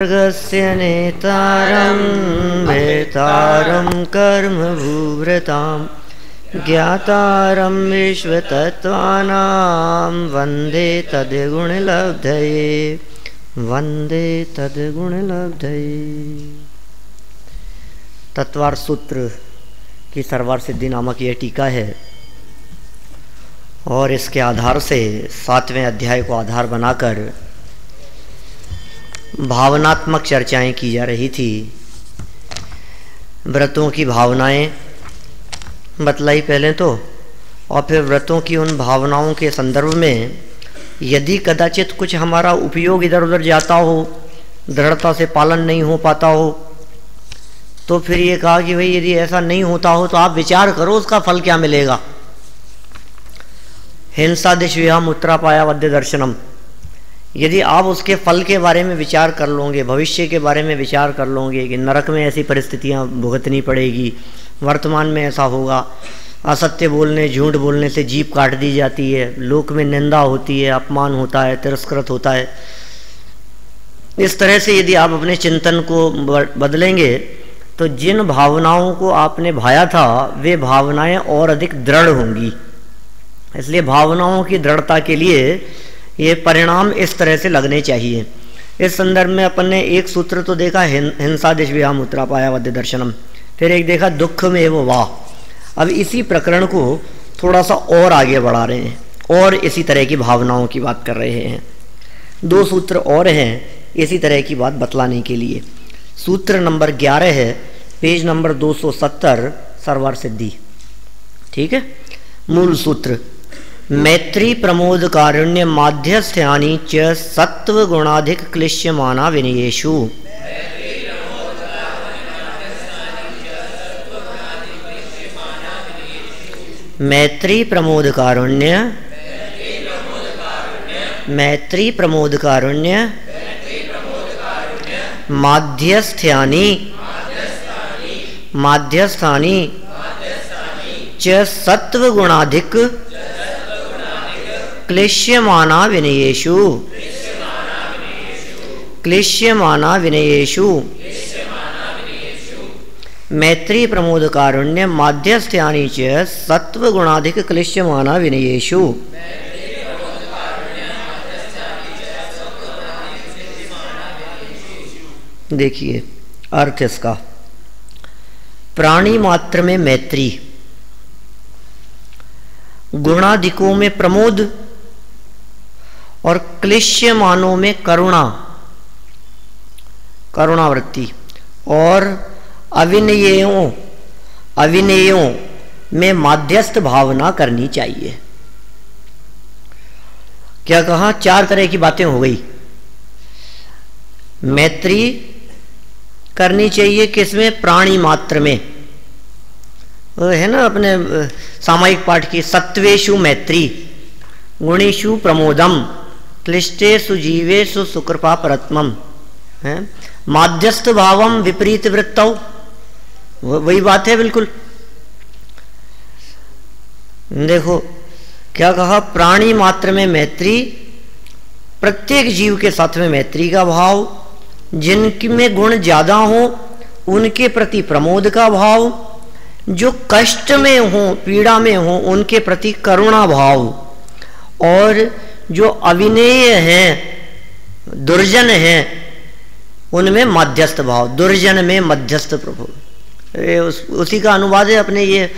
सर्गस्य नेतारं भेतारं कर्मभूभृतां ज्ञातारं विश्वतत्त्वानां वन्दे तद्गुणलब्धये वन्दे तद्गुणलब्धये। तत्वार सूत्र की सर्वार सिद्धि नामक यह टीका है और इसके आधार से 7वें अध्याय को आधार बनाकर भावनात्मक चर्चाएं की जा रही थी। व्रतों की भावनाएं बतलाई पहले तो, और फिर व्रतों की उन भावनाओं के संदर्भ में यदि कदाचित कुछ हमारा उपयोग इधर उधर जाता हो, दृढ़ता से पालन नहीं हो पाता हो, तो फिर ये कहा कि भाई यदि ऐसा नहीं होता हो तो आप विचार करो उसका फल क्या मिलेगा। हिंसा दिश्विहम उत्तरापाया वद्य दर्शनम। यदि आप उसके फल के बारे में विचार कर लोगे, भविष्य के बारे में विचार कर लोगे कि नरक में ऐसी परिस्थितियां भुगतनी पड़ेगी, वर्तमान में ऐसा होगा, असत्य बोलने झूठ बोलने से जीभ काट दी जाती है, लोक में निंदा होती है, अपमान होता है, तिरस्कृत होता है, इस तरह से यदि आप अपने चिंतन को बदलेंगे तो जिन भावनाओं को आपने भाया था वे भावनाएं और अधिक दृढ़ होंगी। इसलिए भावनाओं की दृढ़ता के लिए ये परिणाम इस तरह से लगने चाहिए। इस संदर्भ में अपन ने एक सूत्र तो देखा हिंसा दिश्विहम उत्तरापाया वद्य दर्शनम, फिर एक देखा दुख में वो वाह। अब इसी प्रकरण को थोड़ा सा और आगे बढ़ा रहे हैं और इसी तरह की भावनाओं की बात कर रहे हैं। 2 सूत्र और हैं इसी तरह की बात बतलाने के लिए। सूत्र नंबर 11 है, पेज नंबर 270, सर्वार सिद्धि। ठीक है। मूल सूत्र मैत्री प्रमोद कारुण्य माध्यस्थ्यानि च सत्व गुणाधिक क्लिश्यमाना विनयेषु। मैत्री प्रमोद कारुण्य, मैत्री प्रमोद कारुण्य माध्यस्थ्यानि, माध्यस्थानि च सत्व गुणाधिक क्लिश्यमाना विनयेषु, क्लिश्यमाना विनयेषु। मैत्री प्रमोद कारुण्य माध्यस्थ्यानि च सत्व गुणाधिक क्लिश्यमाना विनयेषु। देखिए अर्थ इसका, प्राणी मात्र में मैत्री, गुणाधिकों में प्रमोद और क्लिश्यमानों में करुणा, करुणावृत्ति, और अविनयों, अविनयों में माध्यस्थ भावना करनी चाहिए। क्या कहा? 4 तरह की बातें हो गई। मैत्री करनी चाहिए किसमें? प्राणी मात्र में। है ना अपने सामायिक पाठ की, सत्वेषु मैत्री गुणेषु प्रमोदम क्लिष्टेषु जीवेषु सुकृपा परत्मम। है माध्यस्थ भावम विपरीत वृत्तौ, वही बात है बिल्कुल। देखो क्या कहा? प्राणी मात्र में मैत्री, प्रत्येक जीव के साथ में मैत्री का भाव, जिनमें गुण ज्यादा हो उनके प्रति प्रमोद का भाव, जो कष्ट में हो, पीड़ा में हो, उनके प्रति करुणा भाव, और जो अविनेय हैं, दुर्जन हैं, उनमें मध्यस्थ भाव। दुर्जन में मध्यस्थ प्रभु, उसी का अनुवाद है अपने ये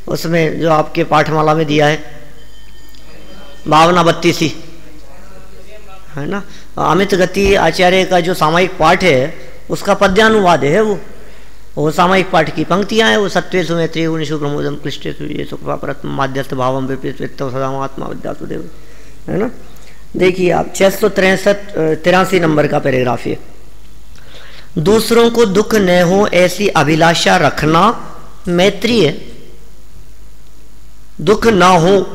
उसमें जो आपके पाठमाला में दिया है, भावना 32 है ना। अमित गति आचार्य का जो सामायिक पाठ है उसका पद्यानुवाद है वो सामायिक पाठ की पंक्तियां हैं। वो सत्वेषु मैत्री गुणेषु प्रमोदम क्लिष्टेषु ये सुखा परत्म माध्यस्थ भावम विपरीत वृत्तौ सदात्मा विद्यासुदेव, है ना। देखिए आप 683 नंबर का पैराग्राफ है। दूसरों को दुख न हो ऐसी अभिलाषा रखना मैत्री है। दुख ना हो,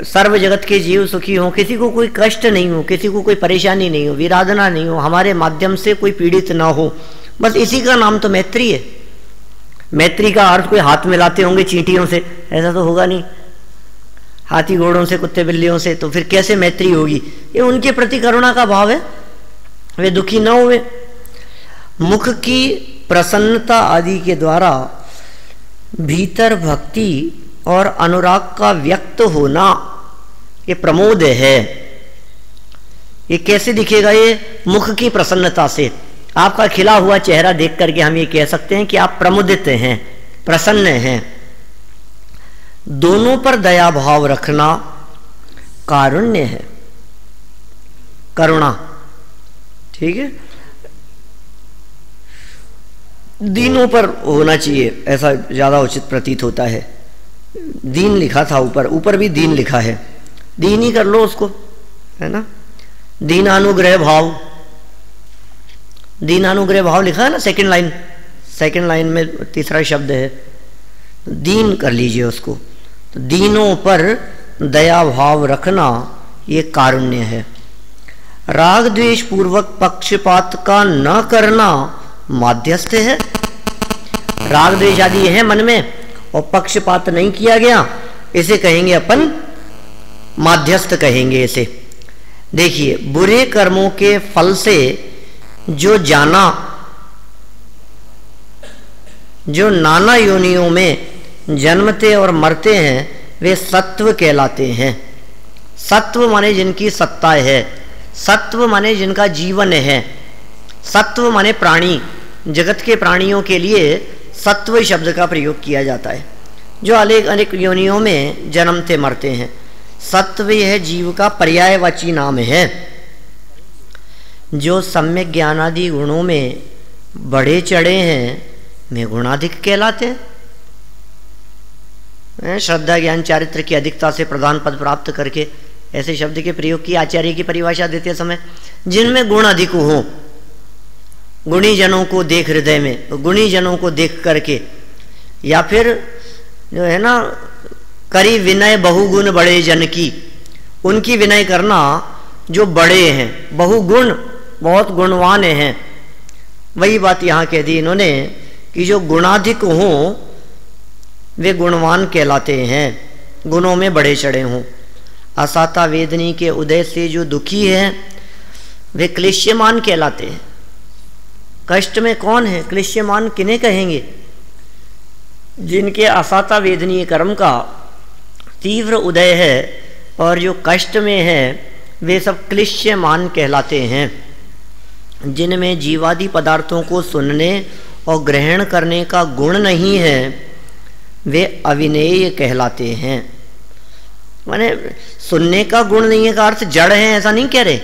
सर्व जगत के जीव सुखी हो, किसी को कोई कष्ट नहीं हो, किसी को कोई परेशानी नहीं हो, विराधना नहीं हो, हमारे माध्यम से कोई पीड़ित ना हो, बस इसी का नाम तो मैत्री है। मैत्री का अर्थ कोई हाथ मिलाते होंगे चींटियों से, ऐसा तो होगा नहीं। हाथी घोड़ों से, कुत्ते बिल्लियों से, तो फिर कैसे मैत्री होगी? ये उनके प्रति करुणा का भाव है। वे दुखी न हुए। मुख की प्रसन्नता आदि के द्वारा भीतर भक्ति और अनुराग का व्यक्त होना ये प्रमोद है। ये कैसे दिखेगा? ये मुख की प्रसन्नता से। आपका खिला हुआ चेहरा देख करके हम ये कह सकते हैं कि आप प्रमुदित हैं, प्रसन्न हैं। दोनों पर दया भाव रखना कारुण्य है, करुणा। ठीक है, दीनों पर होना चाहिए, ऐसा ज्यादा उचित प्रतीत होता है। दीन लिखा था ऊपर, ऊपर भी दीन लिखा है, दीन ही कर लो उसको, है ना। दीनानुग्रह भाव, दीनानुग्रह भाव लिखा है ना, सेकंड लाइन में तीसरा शब्द है, दीन कर लीजिए उसको। तो दीनों पर दया भाव रखना ये कारुण्य है। राग द्वेष पूर्वक पक्षपात का न करना माध्यस्थ है। राग द्वेष आदि है मन में और पक्षपात नहीं किया गया, इसे कहेंगे अपन माध्यस्थ कहेंगे इसे। देखिए, बुरे कर्मों के फल से जो जाना, जो नाना योनियों में जन्मते और मरते हैं, वे सत्व कहलाते हैं। सत्व माने जिनकी सत्ता है, सत्व माने जिनका जीवन है, सत्व माने प्राणी। जगत के प्राणियों के लिए सत्व शब्द का प्रयोग किया जाता है, जो अनेक योनियों में जन्मते मरते हैं। सत्व यह जीव का पर्यायवाची नाम है। जो सम्यक ज्ञानादि गुणों में बढ़े चढ़े हैं, वे गुणाधिक कहलाते हैं। श्रद्धा ज्ञान चारित्र की अधिकता से प्रधान पद प्राप्त करके ऐसे शब्द के प्रयोग की आचार्य की परिभाषा देते समय, जिनमें गुण अधिक हो, गुणी जनों को देख हृदय में, तो गुणी जनों को देख करके, या फिर जो है ना, करी विनय बहुगुण बड़े जन की, उनकी विनय करना जो बड़े हैं, बहुगुण, बहुत गुणवान हैं। वही बात यहाँ कह दी इन्होंने कि जो गुणाधिक हों वे गुणवान कहलाते हैं, गुणों में बढ़े चढ़े हों। असाता वेदनी के उदय से जो दुखी हैं वे क्लेश्यमान कहलाते हैं। कष्ट में कौन है? क्लेश्यमान किन्हें कहेंगे? जिनके असाता वेदनीय कर्म का तीव्र उदय है और जो कष्ट में है, वे सब क्लिश्यमान कहलाते हैं। जिनमें जीवादि पदार्थों को सुनने और ग्रहण करने का गुण नहीं है, वे अविनेय कहलाते हैं। माने सुनने का गुण नहीं है का अर्थ जड़ है ऐसा नहीं कह रहे,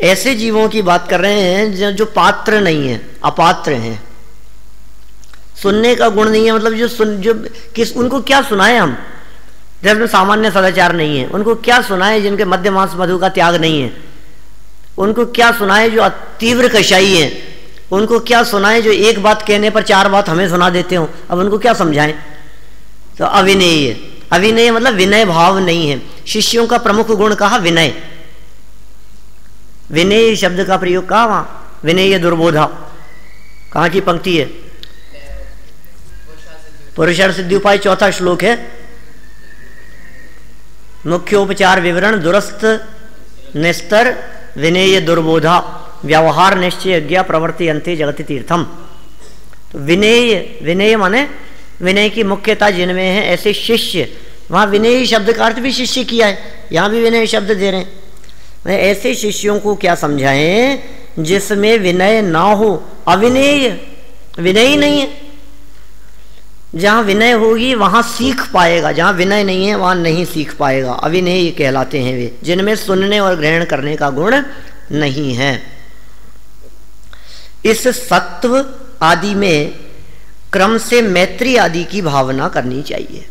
ऐसे जीवों की बात कर रहे हैं जो पात्र नहीं है, अपात्र हैं। सुनने का गुण नहीं है मतलब उनको क्या सुनाए हम, जब सामान्य सदाचार नहीं है, उनको क्या सुनाए जिनके मध्य मांस मधु का त्याग नहीं है, उनको क्या सुनाए जो तीव्र कशाई है, उनको क्या सुनाए जो एक बात कहने पर चार बात हमें सुना देते हो। अब उनको क्या समझाएं? तो अविनेय, अविनेय मतलब विनय भाव नहीं है। शिष्यों का प्रमुख गुण कहा विनय, विनय शब्द का प्रयोग कहा वहां, विनय दुर्बोधा। कहां की पंक्ति है? पुरुषार्थ सिद्धि उपाय चौथा श्लोक है। मुख्योपचार विवरण दुरस्त निस्तर विनेय दुर्बोधा व्यवहार निश्चय ज्ञा प्रवृत्ति अंते जगति तीर्थम। तो विनेय, विनेय माने विनय की मुख्यता जिनमें है ऐसे शिष्य, वहां विनेय शब्द का अर्थ भी शिष्य किया है, यहां भी विनय शब्द दे रहे हैं। ऐसे शिष्यों को क्या समझाएं जिसमें विनय ना हो, अविनेय, विनय ही नहीं है। जहां विनय होगी वहां सीख पाएगा, जहां विनय नहीं है वहां नहीं सीख पाएगा। अविनेय कहलाते हैं वे, जिनमें सुनने और ग्रहण करने का गुण नहीं है। इस सत्व आदि में क्रम से मैत्री आदि की भावना करनी चाहिए।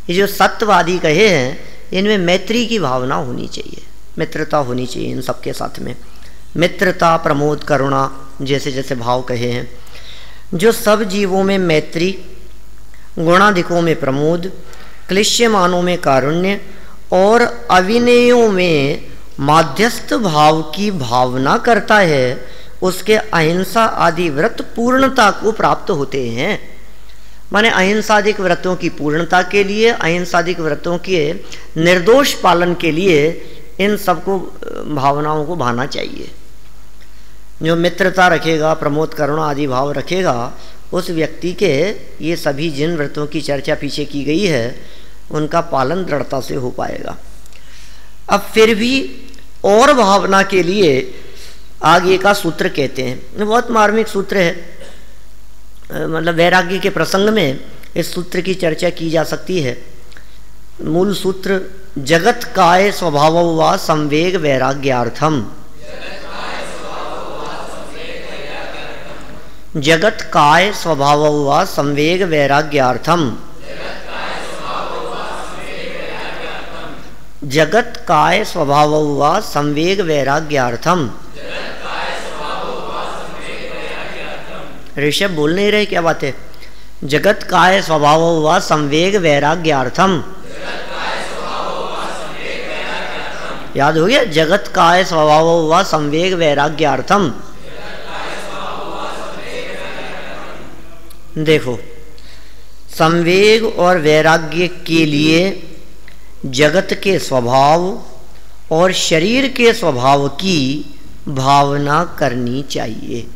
ये जो सत्व आदि कहे हैं इनमें मैत्री की भावना होनी चाहिए, मित्रता होनी चाहिए इन सबके साथ में। मित्रता, प्रमोद, करुणा जैसे जैसे भाव कहे हैं। जो सब जीवों में मैत्री, गुणाधिकों में प्रमोद, क्लिश्यमानों में कारुण्य और अविनेयों में माध्यस्थ भाव की भावना करता है, उसके अहिंसा आदि व्रत पूर्णता को प्राप्त होते हैं। माने अहिंसादिक व्रतों की पूर्णता के लिए, अहिंसादिक व्रतों के निर्दोष पालन के लिए इन सबको भावनाओं को भाना चाहिए। जो मित्रता रखेगा, प्रमोद करुणा आदि भाव रखेगा, उस व्यक्ति के ये सभी जिन व्रतों की चर्चा पीछे की गई है उनका पालन दृढ़ता से हो पाएगा। अब फिर भी और भावना के लिए आगे का सूत्र कहते हैं, बहुत मार्मिक सूत्र है, मतलब वैराग्य के प्रसंग में इस सूत्र की चर्चा की जा सकती है। मूल सूत्र जगत काय स्वभाव व संवेग वैराग्यार्थम, जगत काय स्वभाव व संवेग वैराग्यार्थम, जगत काय स्वभाव व संवेग वैराग्यार्थम। ऋषभ बोल नहीं रहे, क्या बात है? जगत काय स्वभाव व संवेग वैराग्यार्थम, याद हो गया? जगत काय स्वभाव व संवेग वैराग्यार्थम। देखो, संवेग और वैराग्य के लिए जगत के स्वभाव और शरीर के स्वभाव की भावना करनी चाहिए।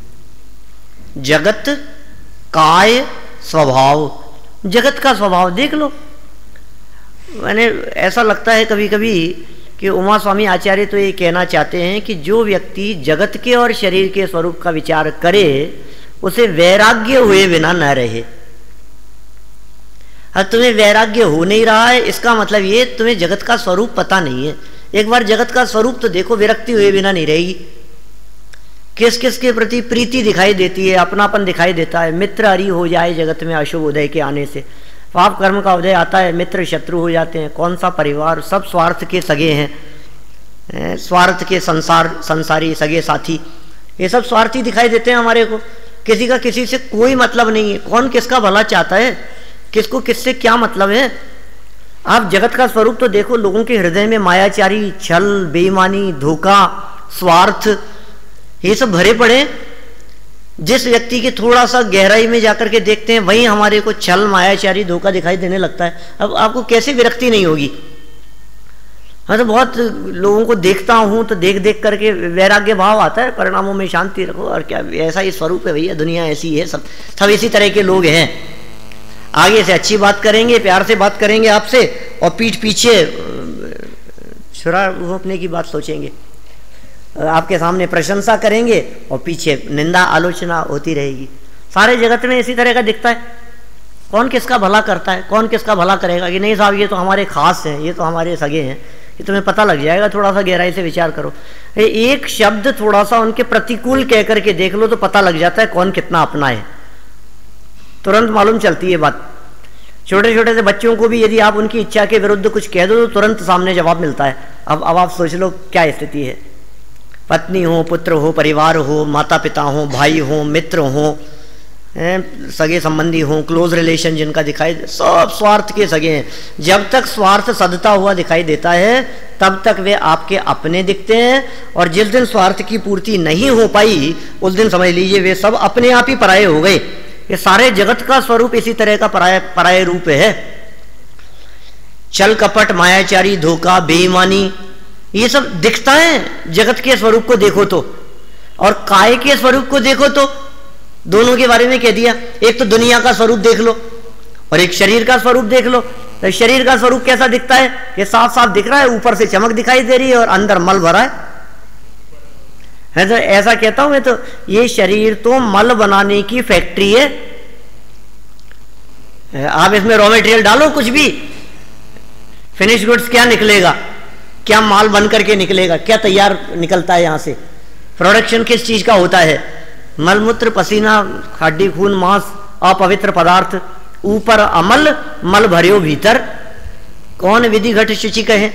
जगत काय स्वभाव, जगत का स्वभाव देख लो। मैंने ऐसा लगता है कभी कभी कि उमा स्वामी आचार्य तो ये कहना चाहते हैं कि जो व्यक्ति जगत के और शरीर के स्वरूप का विचार करे उसे वैराग्य हुए बिना न रहे। अब तुम्हें वैराग्य हो नहीं रहा है, इसका मतलब ये तुम्हें जगत का स्वरूप पता नहीं है। एक बार जगत का स्वरूप तो देखो, विरक्ति हुए बिना नहीं रहेगी। किस किस के प्रति प्रीति दिखाई देती है, अपनापन दिखाई देता है। मित्र हरि हो जाए जगत में अशुभ उदय के आने से, पाप कर्म का उदय आता है, मित्र शत्रु हो जाते हैं। कौन सा परिवार, सब स्वार्थ के सगे हैं, स्वार्थ के संसारी सगे साथी, ये सब स्वार्थी दिखाई देते हैं हमारे को। किसी का किसी से कोई मतलब नहीं है, कौन किसका भला चाहता है, किसको किससे क्या मतलब है। आप जगत का स्वरूप तो देखो, लोगों के हृदय में मायाचारी, छल, बेईमानी, धोखा, स्वार्थ, ये सब भरे पड़े। जिस व्यक्ति के थोड़ा सा गहराई में जाकर के देखते हैं वहीं हमारे को छल, मायाचारी, धोखा दिखाई देने लगता है। अब आपको कैसे विरक्ति नहीं होगी? हाँ, तो बहुत लोगों को देखता हूं तो देख देख करके वैराग्य भाव आता है। परिणामों में शांति रखो, और क्या ऐसा ही स्वरूप है भैया, दुनिया ऐसी है, सब इसी तरह के लोग हैं। आगे से अच्छी बात करेंगे, प्यार से बात करेंगे आपसे, और पीठ पीछे छुरा घोंपने की बात सोचेंगे। आपके सामने प्रशंसा करेंगे और पीछे निंदा आलोचना होती रहेगी। सारे जगत में इसी तरह का दिखता है। कौन किसका भला करता है, कौन किसका भला करेगा कि नहीं साहब ये तो हमारे खास हैं, ये तो हमारे सगे हैं, ये तुम्हें पता लग जाएगा। थोड़ा सा गहराई से विचार करो, एक शब्द थोड़ा सा उनके प्रतिकूल कह करके देख लो तो पता लग जाता है कौन कितना अपना है, तुरंत मालूम चलती है बात। छोटे छोटे से बच्चों को भी यदि आप उनकी इच्छा के विरुद्ध कुछ कह दो तो तुरंत सामने जवाब मिलता है। अब आप सोच लो क्या स्थिति है। पत्नी हो, पुत्र हो, परिवार हो, माता पिता हो, भाई हो, मित्र हो, सगे संबंधी हो, क्लोज रिलेशन जिनका दिखाई, सब स्वार्थ के सगे हैं। जब तक स्वार्थ सदता हुआ दिखाई देता है तब तक वे आपके अपने दिखते हैं, और जिस दिन स्वार्थ की पूर्ति नहीं हो पाई उस दिन समझ लीजिए वे सब अपने आप ही पराये हो गए। ये सारे जगत का स्वरूप इसी तरह का पराये रूप है। छल कपट, मायाचारी, धोखा, बेईमानी, ये सब दिखता है जगत के स्वरूप को देखो तो, और काय के स्वरूप को देखो तो। दोनों के बारे में कह दिया, एक तो दुनिया का स्वरूप देख लो और एक शरीर का स्वरूप देख लो। तो शरीर का स्वरूप कैसा दिखता है? ये साफ साफ दिख रहा है, ऊपर से चमक दिखाई दे रही है और अंदर मल भरा है। तो ऐसा कहता हूं मैं, तो ये शरीर तो मल बनाने की फैक्ट्री है। आप इसमें रॉ मटेरियल डालो कुछ भी, फिनिश गुड्स क्या निकलेगा, क्या माल बन करके निकलेगा, क्या तैयार निकलता है यहां से, प्रोडक्शन किस चीज का होता है? मलमूत्र, पसीना, हड्डी, खून, मांस, अपवित्र पदार्थ, ऊपर अमल, मल भरियो भीतर। कौन विधि घट शुचि कहे?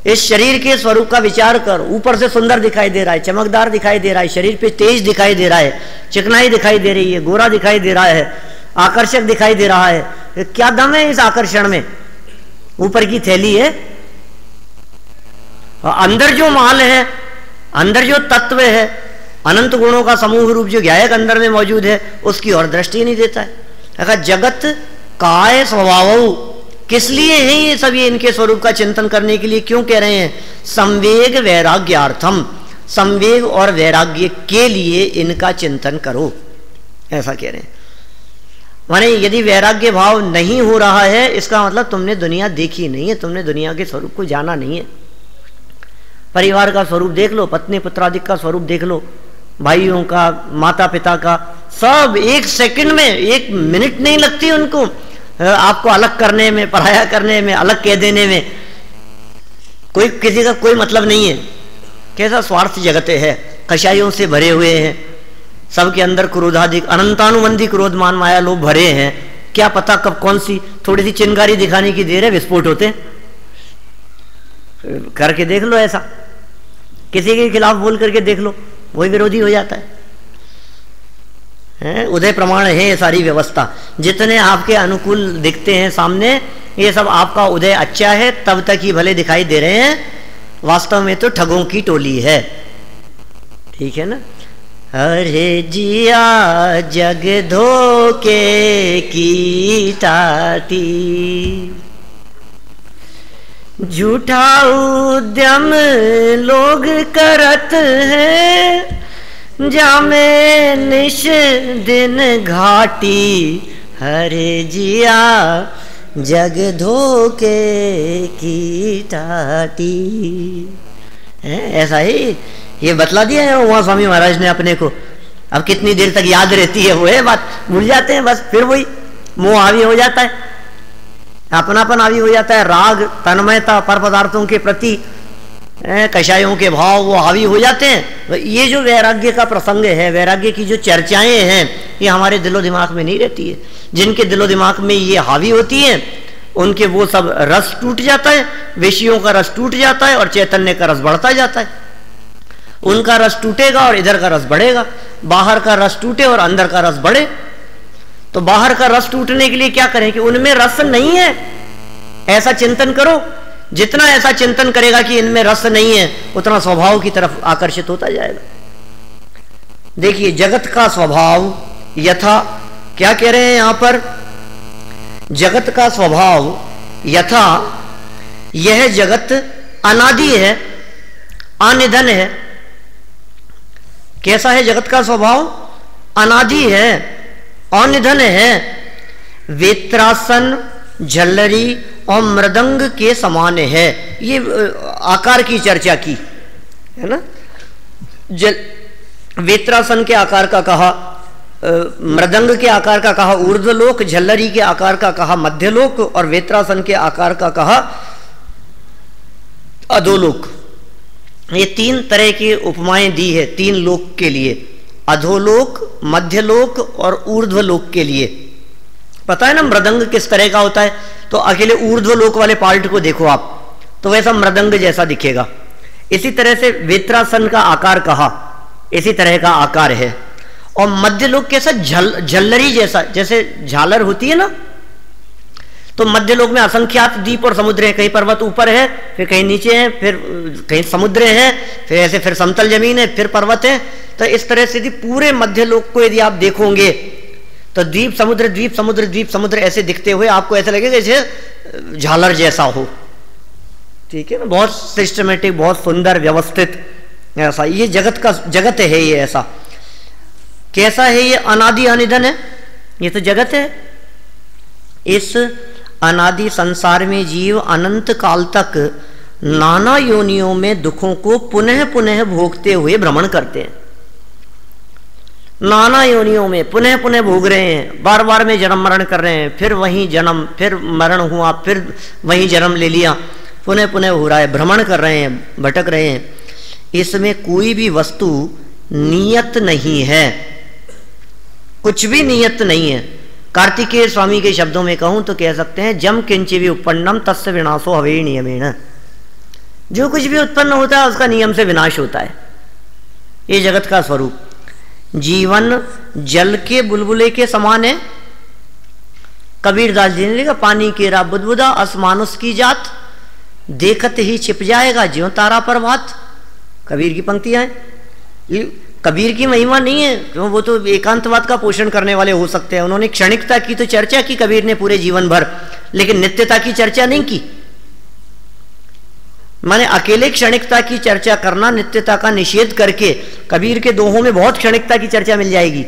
इस शरीर के स्वरूप का विचार कर। ऊपर से सुंदर दिखाई दे रहा है, चमकदार दिखाई दे रहा है, शरीर पे तेज दिखाई दे रहा है, चिकनाई दिखाई दे रही है, गोरा दिखाई दे रहा है, आकर्षक दिखाई दे रहा है। क्या दम है इस आकर्षण में? ऊपर की थैली है, अंदर जो माल है, अंदर जो तत्व है, अनंत गुणों का समूह रूप जो गायक अंदर में मौजूद है, उसकी ओर दृष्टि नहीं देता है। अगर जगत काय स्वभाव, किस लिए है ये सब? ये इनके स्वरूप का चिंतन करने के लिए। क्यों कह रहे हैं? संवेग वैराग्यार्थम, संवेग और वैराग्य के लिए इनका चिंतन करो, ऐसा कह रहे हैं। माने यदि वैराग्य भाव नहीं हो रहा है, इसका मतलब तुमने दुनिया देखी नहीं है, तुमने दुनिया के स्वरूप को जाना नहीं है। परिवार का स्वरूप देख लो, पत्नी पुत्रादिक का स्वरूप देख लो, भाइयों का, माता पिता का, सब एक सेकंड में, एक मिनट नहीं लगती उनको आपको अलग करने में, पराया करने में, अलग कह देने में। कोई किसी का कोई मतलब नहीं है। कैसा स्वार्थ जगत है, कषायों से भरे हुए हैं, सबके अंदर क्रोधाधिक अनंतानुबंधी क्रोध मान माया लोग भरे हैं। क्या पता कब कौन सी थोड़ी सी चिंगारी दिखाने की देर है विस्फोट होते। करके देख लो, ऐसा किसी के खिलाफ बोल करके देख लो, वही विरोधी हो जाता है। उदय प्रमाण है ये सारी व्यवस्था। जितने आपके अनुकूल दिखते हैं सामने, ये सब आपका उदय अच्छा है तब तक ही भले दिखाई दे रहे हैं, वास्तव में तो ठगों की टोली है। ठीक है ना। अरे जिया जग धोखे की टाटी, झूठा उद्यम लोग करत है, जामे निश दिन घाटी। हरे जिया जग धोखे की टाटी। ऐसा ही ये बतला दिया है वहां स्वामी महाराज ने अपने को। अब कितनी देर तक याद रहती है वो है बात, भूल जाते हैं बस। फिर वही मोह हावी हो जाता है, अपनापन हावी हो जाता है, राग तन्मयता पर पदार्थों के प्रति कषायों के भाव वो हावी हो जाते हैं। ये जो वैराग्य का प्रसंग है, वैराग्य की जो चर्चाएं हैं, ये हमारे दिलो दिमाग में नहीं रहती है। जिनके दिलो दिमाग में ये हावी होती हैं उनके वो सब रस टूट जाता है, विषयों का रस टूट जाता है और चैतन्य का रस बढ़ता जाता है। उनका रस टूटेगा और इधर का रस बढ़ेगा, बाहर का रस टूटे और अंदर का रस बढ़े। तो बाहर का रस टूटने के लिए क्या करें कि उनमें रस नहीं है, ऐसा चिंतन करो। जितना ऐसा चिंतन करेगा कि इनमें रस नहीं है, उतना स्वभाव की तरफ आकर्षित होता जाएगा। देखिए जगत का स्वभाव यथा, क्या कह रहे हैं यहां पर, जगत का स्वभाव यथा, यह जगत अनादि है, अनिधन है। कैसा है जगत का स्वभाव? अनादि है, अनिधन है, वेत्रासन, झल्लरी और मृदंग के समान है। ये आकार की चर्चा की है ना। वेत्रासन के आकार का कहा, मृदंग के आकार का कहा ऊर्ध्वलोक, झल्लरी के आकार का कहा मध्यलोक और वेत्रासन के आकार का कहा अधोलोक। ये तीन तरह की उपमाएं दी है तीन लोक के लिए, अधोलोक, मध्यलोक और ऊर्ध्वलोक के लिए। पता है ना मृदंग किस तरह का होता है? तो अकेले ऊर्ध्वलोक वाले पार्ट को देखो आप, तो वैसा मृदंग जैसा दिखेगा। इसी तरह से वेत्रासन का आकार कहा, इसी तरह का आकार है। और मध्यलोक कैसा? झल्लरी जैसा, जैसे झालर होती है ना। तो मध्यलोक में असंख्यात द्वीप और समुद्र है, कहीं पर्वत ऊपर है, फिर कहीं नीचे है, फिर कहीं समुद्र है, फिर ऐसे फिर समतल जमीन है, फिर पर्वत है। तो इस तरह से पूरे मध्यलोक को यदि आप देखोगे तो द्वीप समुद्र, द्वीप समुद्र, द्वीप समुद्र ऐसे दिखते हुए आपको ऐसा लगेगा जैसे झालर जैसा हो। ठीक है ना, बहुत सिस्टमेटिक, बहुत सुंदर, व्यवस्थित ऐसा ये जगत का जगत है। ये ऐसा कैसा है? ये अनादि अनिधन है, ये तो जगत है। इस अनादि संसार में जीव अनंत काल तक नाना योनियों में दुखों को पुनः पुनः भोगते हुए भ्रमण करते हैं। नाना योनियों में पुनः पुनः भोग रहे हैं, बार बार में जन्म मरण कर रहे हैं, फिर वहीं जन्म, फिर मरण हुआ, फिर वहीं जन्म ले लिया, पुनः पुनः हो रहा है, भ्रमण कर रहे हैं, भटक रहे हैं। इसमें कोई भी वस्तु नियत नहीं है, कुछ भी नियत नहीं है। कार्तिकेय स्वामी के शब्दों में कहूं तो कह सकते हैं जम किंचि भी उत्पन्नम तस्य विनाशो हवे नियमेन। जो कुछ भी उत्पन्न होता है उसका नियम से विनाश होता है। ये जगत का स्वरूप। जीवन जल के बुलबुले के समान है। कबीरदास जी ने लिखा, पानी केरा बुदबुदा असमानुस की जात, देखत ही छिप जाएगा ज्यों तारा प्रभात। कबीर की पंक्तियां हैं। कबीर की महिमा नहीं है, क्यों? वो तो एकांतवाद का पोषण करने वाले हो सकते हैं। उन्होंने क्षणिकता की तो चर्चा की कबीर ने पूरे जीवन भर, लेकिन नित्यता की चर्चा नहीं की। माने अकेले क्षणिकता की चर्चा करना, नित्यता का निषेध करके। कबीर के दोहों में बहुत क्षणिकता की चर्चा मिल जाएगी।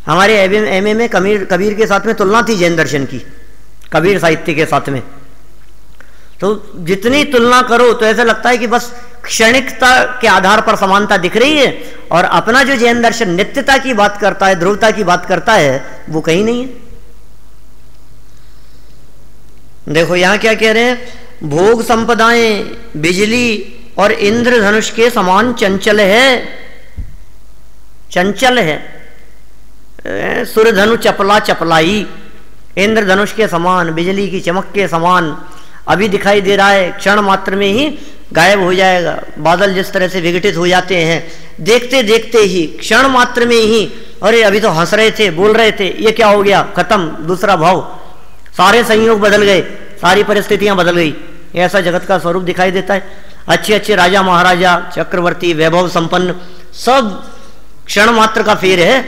हमारे एमए में कबीर के साथ में तुलना थी जैन दर्शन की, कबीर साहित्य के साथ में। तो जितनी तुलना करो तो ऐसा लगता है कि बस क्षणिकता के आधार पर समानता दिख रही है, और अपना जो जैन दर्शन नित्यता की बात करता है, ध्रुवता की बात करता है, वो कहीं नहीं है। देखो यहां क्या कह रहे हैं, भोग संपदाएं बिजली और इंद्रधनुष के समान चंचल है, चंचल है। सूर्यधनु चपला चपलाई, इंद्रधनुष के समान, बिजली की चमक के समान अभी दिखाई दे रहा है, क्षण मात्र में ही गायब हो जाएगा। बादल जिस तरह से विघटित हो जाते हैं, देखते देखते ही, क्षण मात्र में ही, अरे अभी तो हंस रहे थे, बोल रहे थे, ये क्या हो गया, खत्म, दूसरा भाव, सारे संयोग बदल गए, सारी परिस्थितियां बदल गई। ऐसा जगत का स्वरूप दिखाई देता है। अच्छे अच्छे राजा महाराजा, चक्रवर्ती, वैभव संपन्न, सब क्षण मात्र का फेर है।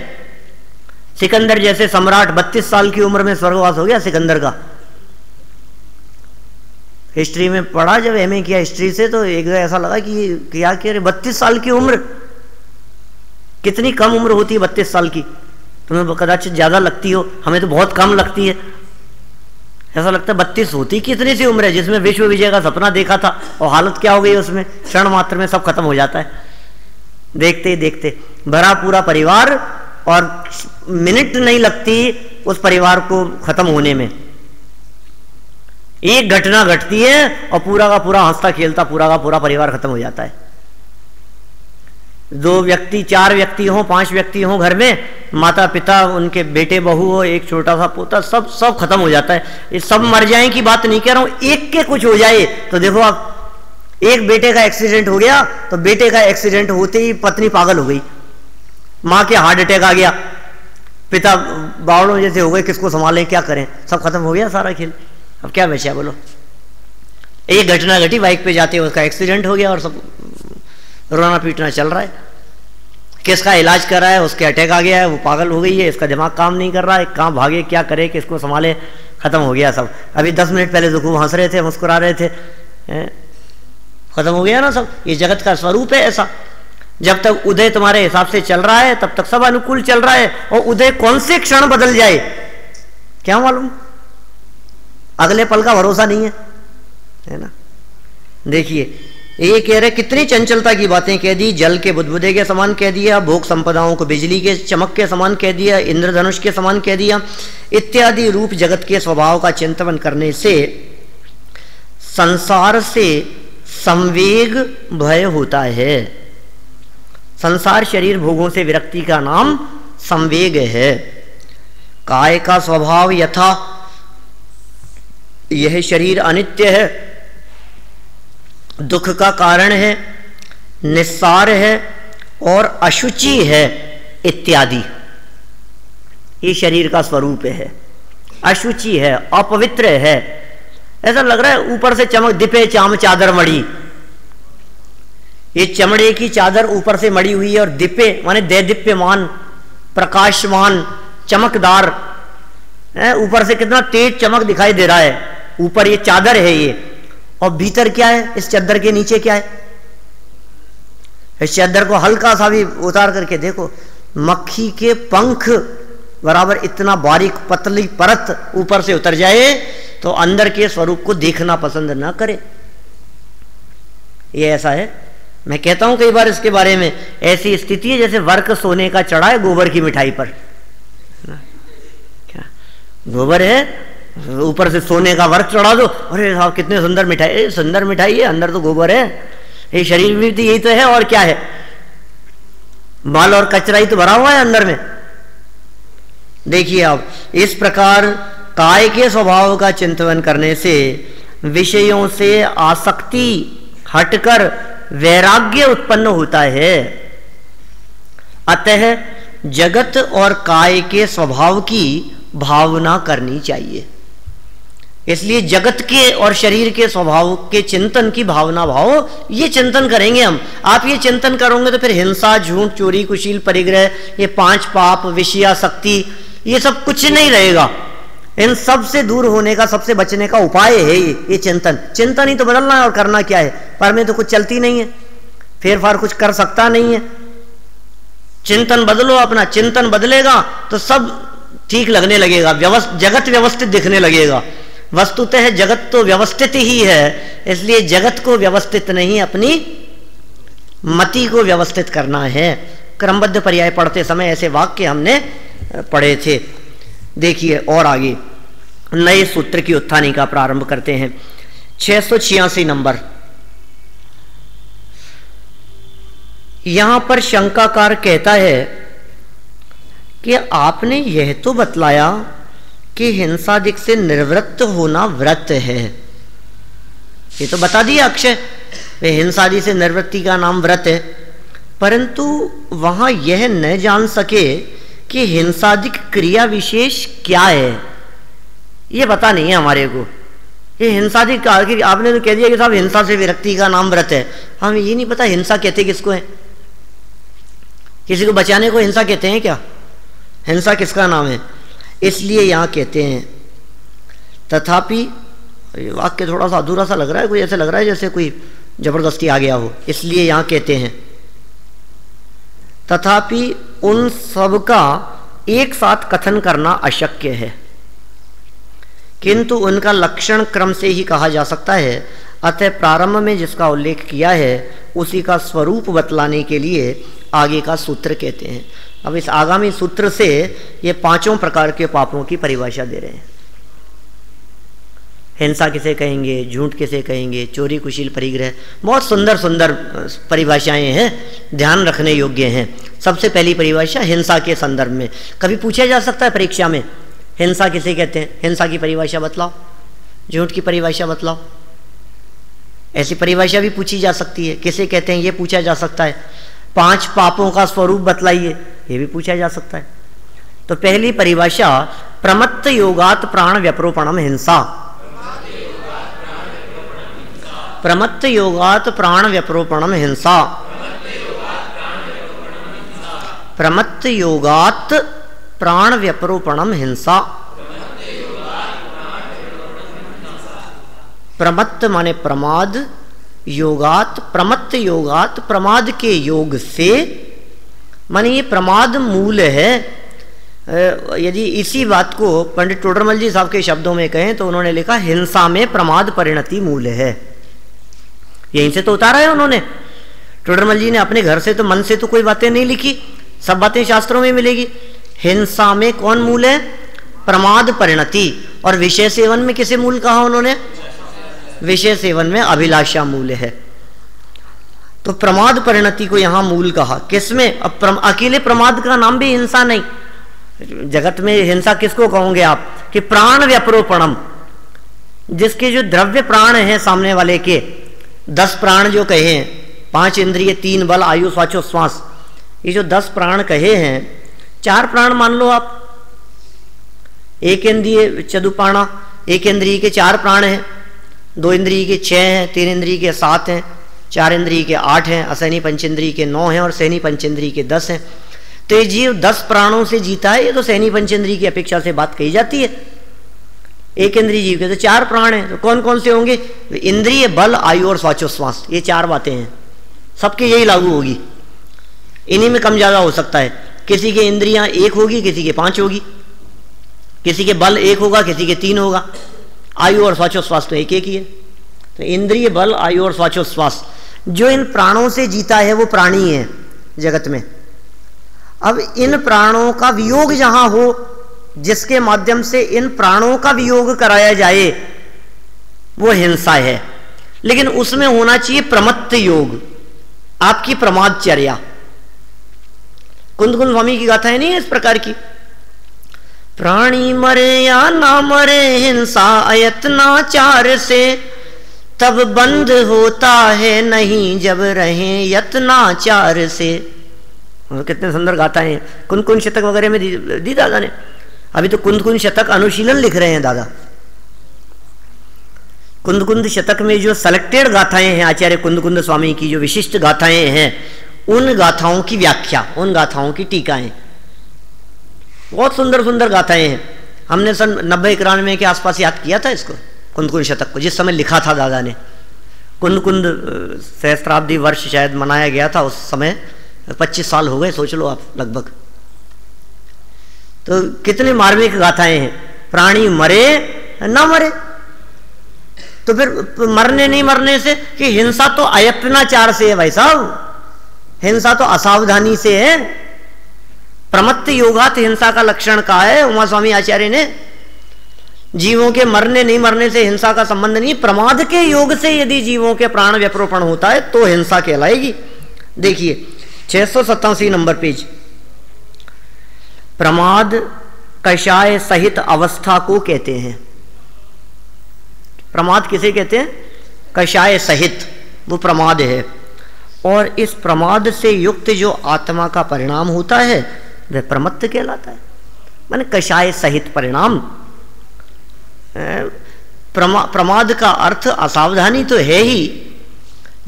सिकंदर जैसे सम्राट 32 साल की उम्र में स्वर्गवास हो गया सिकंदर का। हिस्ट्री में पढ़ा, जब एमए किया हिस्ट्री से, तो एक ऐसा लगा कि क्या कह रहे, 32 साल की उम्र, कितनी कम उम्र होती है 32 साल की। तुम्हें कदाचित ज्यादा लगती हो, हमें तो बहुत कम लगती है। ऐसा लगता है 32 होती कितनी सी उम्र है, जिसमें विश्व विजय का सपना देखा था, और हालत क्या हो गई उसमें, क्षण मात्र में सब खत्म हो जाता है। देखते ही देखते भरा पूरा परिवार, और मिनट नहीं लगती उस परिवार को खत्म होने में। एक घटना घटती है और पूरा का पूरा हंसता खेलता पूरा का पूरा परिवार खत्म हो जाता है। 2 व्यक्ति, 4 व्यक्ति हो, 5 व्यक्ति हो घर में, माता पिता, उनके बेटे बहू हो, एक छोटा सा पोता, सब खत्म हो जाता है। ये सब मर जाए की बात नहीं कह रहा हूं, एक के कुछ हो जाए तो देखो आप, एक बेटे का एक्सीडेंट हो गया तो बेटे का एक्सीडेंट होते ही पत्नी पागल हो गई, मां के हार्ट अटैक आ गया, पिता बावड़ों जैसे हो गए, किसको संभालें, क्या करें, सब खत्म हो गया सारा खेल। अब क्या बचा बोलो। एक घटना घटी, बाइक पे जाते हुए उसका एक्सीडेंट हो गया और सब रोना पीटना चल रहा है। किसका इलाज कर रहा है, उसके अटैक आ गया है, वो पागल हो गई है, इसका दिमाग काम नहीं कर रहा है, कहाँ भागे, क्या करे, किसको संभाले, खत्म हो गया सब। अभी 10 मिनट पहले तो खूब हंस रहे थे, मुस्कुरा रहे थे, खत्म हो गया ना सब। ये जगत का स्वरूप है ऐसा। जब तक उदय तुम्हारे हिसाब से चल रहा है तब तक सब अनुकूल चल रहा है, और उदय कौन से क्षण बदल जाए क्या मालूम, अगले पल का भरोसा नहीं है ना। देखिए ये कह रहे, कितनी चंचलता की बातें कह दी, जल के बुदबुदे के समान कह दिया, भोग संपदाओं को बिजली के चमक के समान कह दिया, इंद्रधनुष के समान कह दिया, इत्यादि रूप जगत के स्वभाव का चिंतन करने से संसार से संवेग भय होता है। संसार शरीर भोगों से विरक्ति का नाम संवेग है। काय का स्वभाव यथा, यह शरीर अनित्य है, दुख का कारण है, निस्सार है और अशुचि है इत्यादि। ये शरीर का स्वरूप है, अशुचि है, अपवित्र है। ऐसा लग रहा है ऊपर से चमक, दिपे चाम चादर मड़ी, ये चमड़े की चादर ऊपर से मड़ी हुई है, और दिपे माने दैदीप्यमान, प्रकाशमान, चमकदार, ऊपर से कितना तेज चमक दिखाई दे रहा है। ऊपर ये चादर है ये, और भीतर क्या है, इस चादर के नीचे क्या है। इस चादर को हल्का सा भी उतार करके देखो, मक्खी के पंख बराबर इतना बारीक पतली परत ऊपर से उतर जाए तो अंदर के स्वरूप को देखना पसंद ना करे। ये ऐसा है। मैं कहता हूं कई बार इसके बारे में, ऐसी स्थिति है जैसे वर्क सोने का चढ़ा है गोबर की मिठाई पर। क्या गोबर है, ऊपर से सोने का वर्क चढ़ा दो, अरे साहब कितने सुंदर मिठाई, सुंदर मिठाई है, अंदर तो गोबर है। ये शरीर में भी यही तो है, और क्या है, बाल और कचरा ही तो भरा हुआ है अंदर में। देखिए अब इस प्रकार काय के स्वभाव का चिंतन करने से विषयों से आसक्ति हटकर वैराग्य उत्पन्न होता है। अतः जगत और काय के स्वभाव की भावना करनी चाहिए। इसलिए जगत के और शरीर के स्वभाव के चिंतन की भावना भाव, ये चिंतन करेंगे हम। आप ये चिंतन करोगे तो फिर हिंसा, झूठ, चोरी, कुशील, परिग्रह, ये 5 पाप, विषयासक्ति, ये सब कुछ नहीं रहेगा। इन सब से दूर होने का, सबसे बचने का उपाय है ये चिंतन। चिंतन ही तो बदलना है, और करना क्या है, पर में तो कुछ चलती नहीं है, फेर फार कुछ कर सकता नहीं है। चिंतन बदलो अपना, चिंतन बदलेगा तो सब ठीक लगने लगेगा, जगत व्यवस्थित दिखने लगेगा। वस्तुतः जगत तो व्यवस्थित ही है, इसलिए जगत को व्यवस्थित नहीं, अपनी मति को व्यवस्थित करना है। क्रमबद्ध पर्याय पढ़ते समय ऐसे वाक्य हमने पढ़े थे। देखिए और आगे नए सूत्र की उत्थानी का प्रारंभ करते हैं। 686 नंबर। यहां पर शंकाकार कहता है कि आपने यह तो बतलाया कि हिंसादिक से निवृत्त होना व्रत है, ये तो बता दिया अक्षय, हिंसादि से निवृत्ति का नाम व्रत है, परंतु वहां यह न जान सके कि हिंसादिक क्रिया विशेष क्या है, ये पता नहीं है हमारे को। ये हिंसादिक आपने तो कह दिया कि साहब हिंसा से विरक्ति का नाम व्रत है, हमें ये नहीं पता हिंसा कहते किसको है। किसी को बचाने को हिंसा कहते हैं क्या? हिंसा किसका नाम है? इसलिए यहां कहते हैं तथापि, वाक्य थोड़ा सा अधूरा सा लग रहा है, कोई ऐसे लग रहा है जैसे कोई जबरदस्ती आ गया हो, इसलिए यहां कहते हैं तथापि उन सब का एक साथ कथन करना अशक्य है, किंतु उनका लक्षण क्रम से ही कहा जा सकता है। अतः प्रारंभ में जिसका उल्लेख किया है उसी का स्वरूप बतलाने के लिए आगे का सूत्र कहते हैं। अब इस आगामी सूत्र से ये पांचों प्रकार के पापों की परिभाषा दे रहे हैं। हिंसा किसे कहेंगे, झूठ किसे कहेंगे, चोरी कुशील परिग्रह, बहुत सुंदर सुंदर परिभाषाएं हैं, ध्यान रखने योग्य हैं। सबसे पहली परिभाषा हिंसा के संदर्भ में, कभी पूछा जा सकता है परीक्षा में, हिंसा किसे कहते हैं, हिंसा की परिभाषा बतलाओ, झूठ की परिभाषा बतलाओ। ऐसी परिभाषा भी पूछी जा सकती है, किसे कहते हैं ये पूछा जा सकता है। 5 पापों का स्वरूप बतलाइए, ये भी पूछा जा सकता है। तो पहली परिभाषा प्रमत्त योगात प्राण व्यपरोपणम हिंसा, प्रमत्त योगात प्राण व्यपरोपणम हिंसा, प्रमत्त योगात प्राण व्यपरोपणम हिंसा। प्रमत्त माने प्रमाद, योगात प्रमत्त योगात प्रमाद के योग से, माने ये प्रमाद मूल है। यदि इसी बात को पंडित टोडरमल जी साहब के शब्दों में कहें तो उन्होंने लिखा हिंसा में प्रमाद परिणति मूल है। यहीं से तो उतारा है उन्होंने। टोडरमल जी ने अपने घर से तो मन से तो कोई बातें नहीं लिखी, सब बातें शास्त्रों में मिलेगी। हिंसा में कौन मूल है? प्रमाद परिणति। और विषय सेवन में किसे मूल कहा उन्होंने? विषय सेवन में अभिलाषा मूल है। तो प्रमाद परिणति को यहां मूल कहा। किसमें? अब अकेले प्रमाद का नाम भी हिंसा नहीं। जगत में हिंसा किसको कहोगे आप? कि प्राण व्यपरोपणम, जिसके जो द्रव्य प्राण हैं सामने वाले के, 10 प्राण जो कहे हैं, 5 इंद्रिय, 3 बल, आयु, स्वाचो, श्वास, ये जो 10 प्राण कहे हैं, 4 प्राण मान लो आप। एक इंद्रिय चतुपाणा, एक इंद्रिय के 4 प्राण हैं, 2 इंद्रिय के 6 हैं, 3 इंद्रिय के 7 हैं, 4 इंद्रिय के 8 हैं, असहनी पंचेंद्रिय के 9 हैं और सहनी पंचेंद्रिय के 10 हैं। तो ये जीव 10 प्राणों से जीता है, ये तो सहनी पंचेंद्रिय की अपेक्षा से बात कही जाती है। एक इंद्रिय जीव के तो 4 प्राण हैं, तो कौन कौन से होंगे? इंद्रिय, बल, आयु और स्वाचोश्वास, ये 4 बातें हैं, सबके यही लागू होगी। इन्हीं में कम ज्यादा हो सकता है। किसी के इंद्रियां 1 होगी, किसी के 5 होगी, किसी के बल 1 होगा, किसी के 3 होगा, आयु और स्वाचोश्वास तो एक ही है। तो इंद्रिय, बल, आयु और स्वाचोश्वास, जो इन प्राणों से जीता है वो प्राणी है जगत में। अब इन प्राणों का वियोग जहां हो, जिसके माध्यम से इन प्राणों का वियोग कराया जाए, वो हिंसा है। लेकिन उसमें होना चाहिए प्रमत्त योग, आपकी प्रमादचर्या। कुंद स्वामी की गाथाएं नहीं है इस प्रकार की, प्राणी मरे या ना मरे हिंसा अयत्नाचार से, तब बंद होता है नहीं जब रहे यत्नाचार से। कितने सुंदर गाथाएं हैं, कुंद शतक वगैरह में दी दादा ने। अभी तो कुंद शतक अनुशीलन लिख रहे हैं दादा। कुंद शतक में जो सेलेक्टेड गाथाएं हैं आचार्य कुंद स्वामी की, जो विशिष्ट गाथाएं हैं, उन गाथाओं की व्याख्या, उन गाथाओं की टीकाएं, बहुत सुंदर सुंदर गाथाएं हैं। हमने सन 90-91 के आसपास याद किया था इसको, कुंद शतक को, जिस समय लिखा था दादा ने। कुंद सहस्त्राब्दी वर्ष शायद मनाया गया था उस समय, 25 साल हो गए, सोच लो आप लगभग। तो कितनी मार्मिक गाथाएं हैं, प्राणी मरे ना मरे। तो फिर मरने नहीं मरने से, कि हिंसा तो अयत्नाचार से है भाई साहब, हिंसा तो असावधानी से है। प्रमत्त योगात हिंसा का लक्षण कहा है उमा स्वामी आचार्य ने। जीवों के मरने नहीं मरने से हिंसा का संबंध नहीं, प्रमाद के योग से यदि जीवों के प्राण व्यपरोपण होता है तो हिंसा कहलाएगी। देखिए 687 नंबर पेज, प्रमाद कषाय सहित अवस्था को कहते हैं। प्रमाद किसे कहते हैं? कषाय सहित, वो प्रमाद है। और इस प्रमाद से युक्त जो आत्मा का परिणाम होता है वह प्रमत्त कहलाता है। माने कषाय सहित परिणाम। प्रमाद का अर्थ असावधानी तो है ही,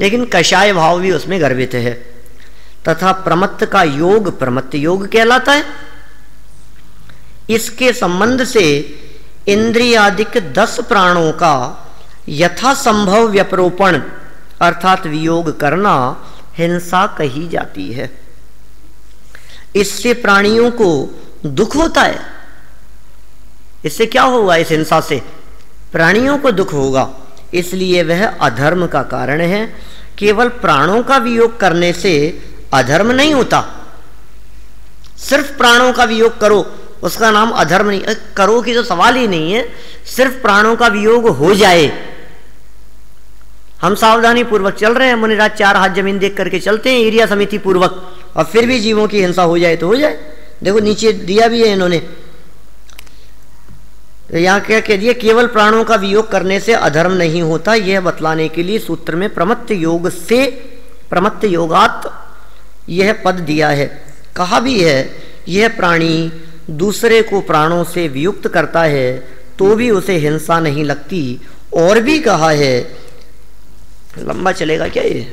लेकिन कषाय भाव भी उसमें गर्भित है। तथा प्रमत्त का योग प्रमत्त योग कहलाता है। इसके संबंध से इंद्रियादिक 10 प्राणों का यथासंभव व्यपरोपण अर्थात वियोग करना हिंसा कही जाती है। इससे प्राणियों को दुख होता है। इससे क्या होगा? इस हिंसा से प्राणियों को दुख होगा, इसलिए वह अधर्म का कारण है। केवल प्राणों का वियोग करने से अधर्म नहीं होता। सिर्फ प्राणों का वियोग करो उसका नाम अधर्म नहीं। करो की तो सवाल ही नहीं है, सिर्फ प्राणों का वियोग हो जाए। हम सावधानी पूर्वक चल रहे हैं, मुनिराज 4 हाथ जमीन देख करके चलते हैं एरिया समिति पूर्वक, और फिर भी जीवों की हिंसा हो जाए तो हो जाए। देखो नीचे दिया भी है इन्होंने, तो यहां क्या कह दिया? केवल प्राणों का वियोग करने से अधर्म नहीं होता। यह बतलाने के लिए सूत्र में प्रमत्त योग से प्रमत्त योगात यह पद दिया है। कहा भी है यह प्राणी दूसरे को प्राणों से वियुक्त करता है तो भी उसे हिंसा नहीं लगती। और भी कहा है, लंबा चलेगा क्या ये,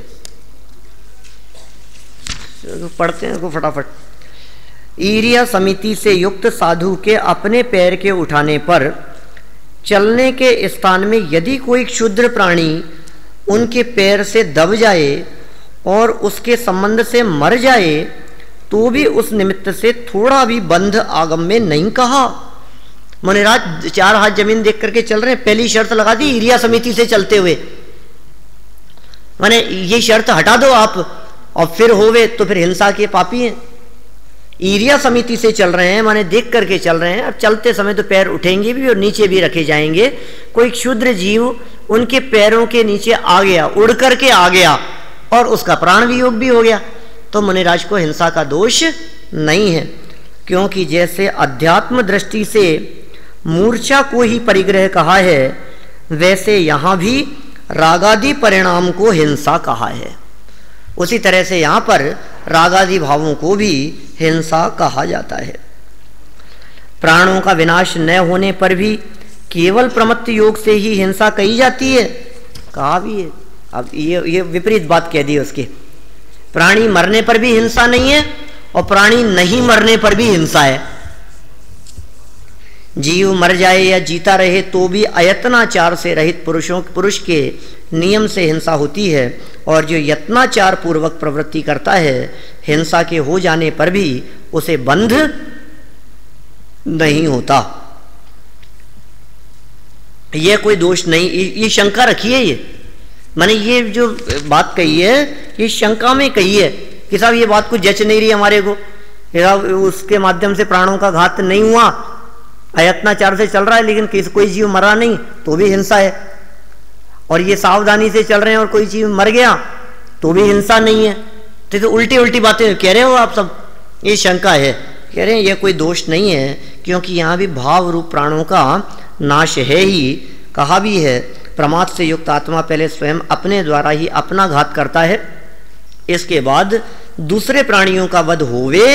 पढ़ते हैं को फटाफट। ईरिया समिति से युक्त साधु के अपने पैर के उठाने पर चलने के स्थान में यदि कोई क्षुद्र प्राणी उनके पैर से दब जाए और उसके संबंध से मर जाए तो भी उस निमित्त से थोड़ा भी बंध आगम में नहीं कहा। मुनिराज 4 हाथ जमीन देख करके चल रहे हैं, पहली शर्त लगा दी ईरिया समिति से चलते हुए, माने ये शर्त हटा दो आप और फिर होवे तो फिर हिंसा के पापी हैं। ईरिया समिति से चल रहे हैं माने देख करके चल रहे हैं। अब चलते समय तो पैर उठेंगे भी और नीचे भी रखे जाएंगे। कोई क्षुद्र जीव उनके पैरों के नीचे आ गया, उड़ करके आ गया और उसका प्राण वियोग भी हो गया तो मुनिराज को हिंसा का दोष नहीं है, क्योंकि जैसे अध्यात्म दृष्टि से मूर्छा को ही परिग्रह कहा है वैसे यहाँ भी रागादि परिणाम को हिंसा कहा है। उसी तरह से यहाँ पर रागादि भावों को भी हिंसा कहा जाता है। प्राणों का विनाश न होने पर भी केवल प्रमत्त योग से ही हिंसा कही जाती है, कहा भी है। अब ये विपरीत बात कह दी उसके, प्राणी मरने पर भी हिंसा नहीं है और प्राणी नहीं मरने पर भी हिंसा है। जीव मर जाए या जीता रहे तो भी अयत्नाचार से रहित पुरुष के नियम से हिंसा होती है, और जो यत्नाचार पूर्वक प्रवृत्ति करता है हिंसा के हो जाने पर भी उसे बंध नहीं होता। यह कोई दोष नहीं, ये शंका रखी है। ये माने ये जो बात कही है ये शंका में कही है कि साहब ये बात कुछ जच नहीं रही हमारे को, उसके माध्यम से प्राणों का घात नहीं हुआ, अयत्नाचार से चल रहा है लेकिन कोई जीव मरा नहीं तो भी हिंसा है, और ये सावधानी से चल रहे हैं और कोई जीव मर गया तो भी हिंसा नहीं है। तो उल्टी उल्टी बातें कह रहे हो आप सब, ये शंका है। कह रहे हैं ये कोई दोष नहीं है, क्योंकि यहाँ भी भाव रूप प्राणों का नाश है ही। कहा भी है प्रमाद से युक्त आत्मा पहले स्वयं अपने द्वारा ही अपना घात करता है, इसके बाद दूसरे प्राणियों का वध होवे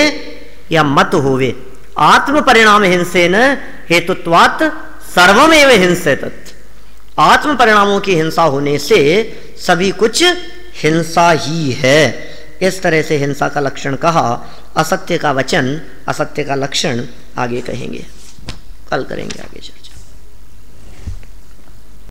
या मत होवे। आत्म परिणाम हिंसेन हेतुत्वात् सर्वमेव हिंसेत। आत्म परिणामों की हिंसा होने से सभी कुछ हिंसा ही है। इस तरह से हिंसा का लक्षण कहा। असत्य का वचन, असत्य का लक्षण आगे कहेंगे, कल करेंगे आगे चर्चा।